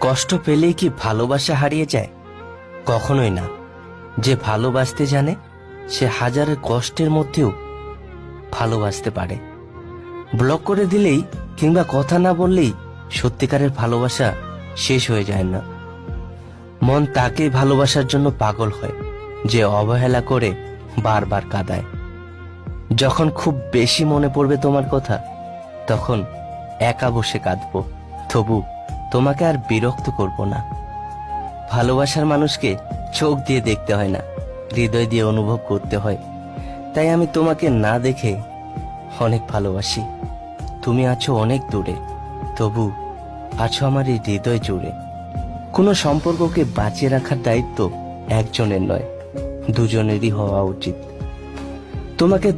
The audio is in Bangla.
কষ্ট পেলেই কি ভালোবাসা হারিয়ে যায়? কখনোই না। যে ভালোবাসতে জানে সে হাজারের কষ্টের মধ্যেও ভালোবাসতে পারে। ব্লক করে দিলেই কিংবা কথা না বললেই সত্যিকারের ভালোবাসা শেষ হয়ে যায় না। মন তাকেই ভালোবাসার জন্য পাগল হয় যে অবহেলা করে বারবার কাঁদায়। যখন খুব বেশি মনে পড়বে তোমার কথা, তখন একা বসে কাঁদবো, তবু তোমাকে আর বিরক্ত করব না। ভালোবাসার মানুষকে চোখ দিয়ে দেখতে হয় না, হৃদয় দিয়ে অনুভব করতে হয়। তাই আমি তোমাকে না দেখে অনেক ভালোবাসি। তুমি আছো অনেক দূরে, তবু আছো আমার এই হৃদয় জুড়ে। কোনো সম্পর্ককে বাঁচিয়ে রাখার দায়িত্ব একজনের নয়, দুজনেরই হওয়া উচিত। তোমাকে